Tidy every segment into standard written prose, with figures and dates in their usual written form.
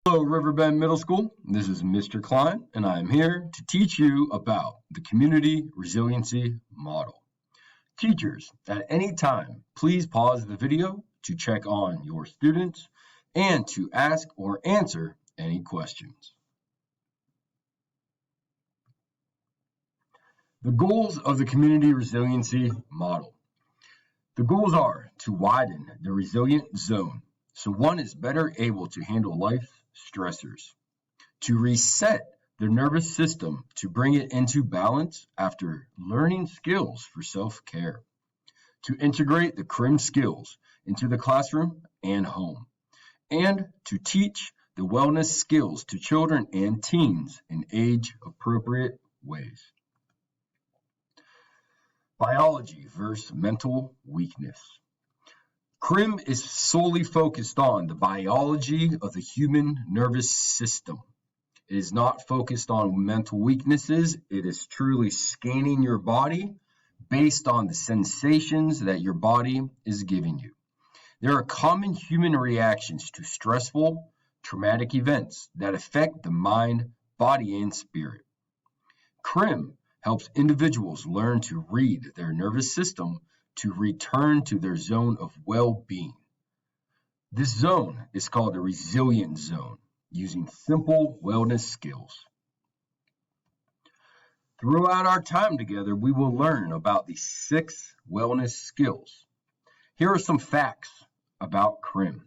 Hello, Riverbend Middle School. This is Mr. Klein, and I am here to teach you about the Community Resiliency Model. Teachers, at any time, please pause the video to check on your students and to ask or answer any questions. The goals of the Community Resiliency Model. The goals are to widen the resilient zone so one is better able to handle life's stressors, to reset the nervous system to bring it into balance after learning skills for self-care, to integrate the KRIM skills into the classroom and home, and to teach the wellness skills to children and teens in age-appropriate ways. Biology versus mental weakness. KRIM is solely focused on the biology of the human nervous system. It is not focused on mental weaknesses. It is truly scanning your body based on the sensations that your body is giving you. There are common human reactions to stressful, traumatic events that affect the mind, body, and spirit. KRIM helps individuals learn to read their nervous system to return to their zone of well-being. This zone is called a resilient zone, using simple wellness skills. Throughout our time together, we will learn about the 6 wellness skills. Here are some facts about KRIM.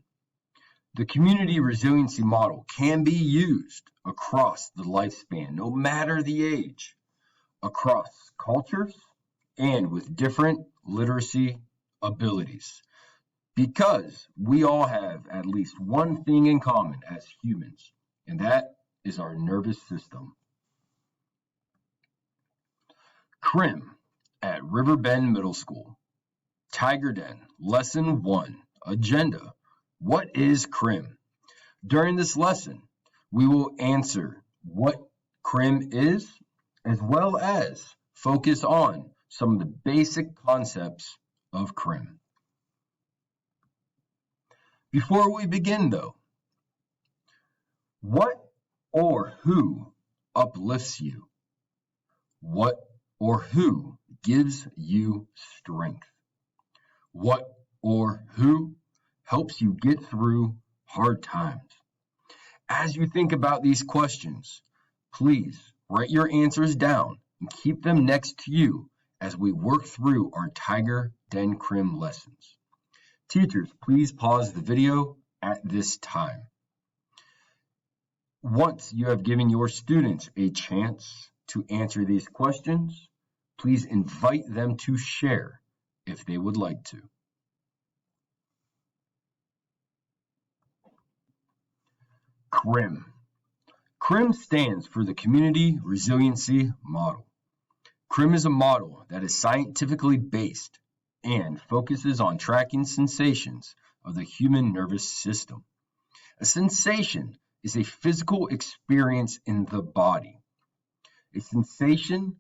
The Community Resiliency Model can be used across the lifespan, no matter the age, across cultures, and with different literacy abilities, because we all have at least one thing in common as humans, and that is our nervous system. KRIM at Riverbend Middle School. Tiger Den, Lesson 1, Agenda. What is KRIM? During this lesson, we will answer what KRIM is, as well as focus on some of the basic concepts of KRIM. Before we begin, though, what or who uplifts you? What or who gives you strength? What or who helps you get through hard times? As you think about these questions, please write your answers down and keep them next to you as we work through our Tiger Den KRIM lessons. Teachers, please pause the video at this time. Once you have given your students a chance to answer these questions, please invite them to share if they would like to. KRIM. KRIM stands for the Community Resiliency Model. KRIM is a model that is scientifically based and focuses on tracking sensations of the human nervous system. A sensation is a physical experience in the body. A sensation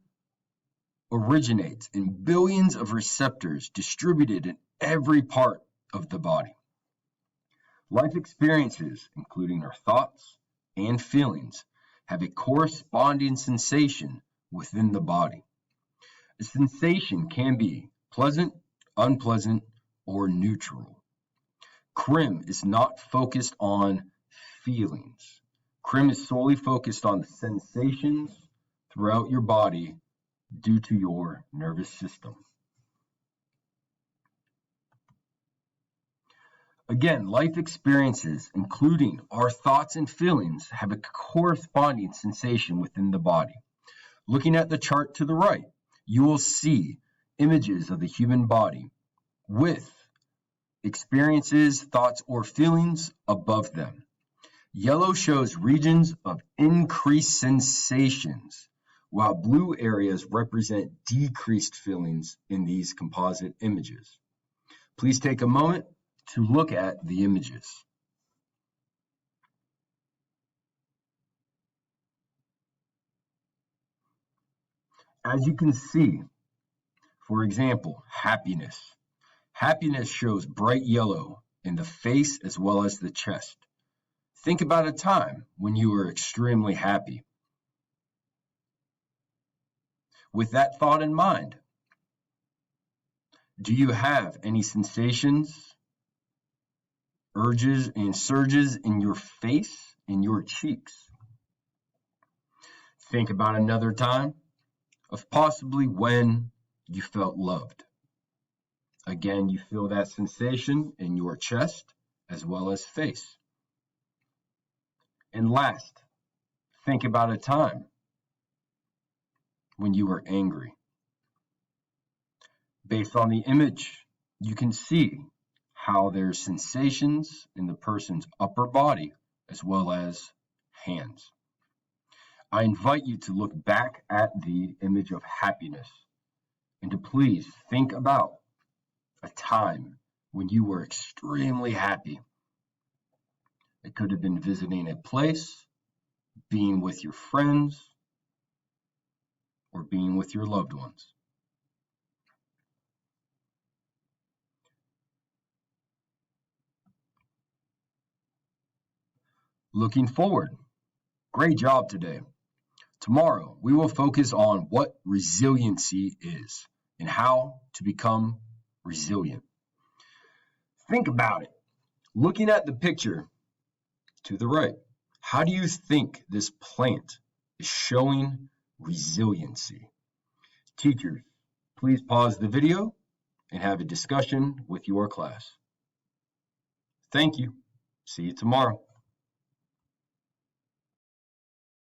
originates in billions of receptors distributed in every part of the body. Life experiences, including our thoughts and feelings, have a corresponding sensation within the body. A sensation can be pleasant, unpleasant, or neutral. KRIM is not focused on feelings. KRIM is solely focused on the sensations throughout your body due to your nervous system. Again, life experiences, including our thoughts and feelings, have a corresponding sensation within the body. Looking at the chart to the right, you will see images of the human body with experiences, thoughts, or feelings above them. Yellow shows regions of increased sensations, while blue areas represent decreased feelings in these composite images. Please take a moment to look at the images. As you can see, for example, happiness. Happiness shows bright yellow in the face as well as the chest. Think about a time when you were extremely happy. With that thought in mind, do you have any sensations, urges, and surges in your face, in your cheeks? Think about another time of possibly when you felt loved. Again, you feel that sensation in your chest as well as face. And last, think about a time when you were angry. Based on the image, you can see how there's sensations in the person's upper body as well as hands. I invite you to look back at the image of happiness and to please think about a time when you were extremely happy. It could have been visiting a place, being with your friends, or being with your loved ones. Looking forward. Great job today. Tomorrow, we will focus on what resiliency is and how to become resilient. Think about it. Looking at the picture to the right, how do you think this plant is showing resiliency? Teachers, please pause the video and have a discussion with your class. Thank you. See you tomorrow.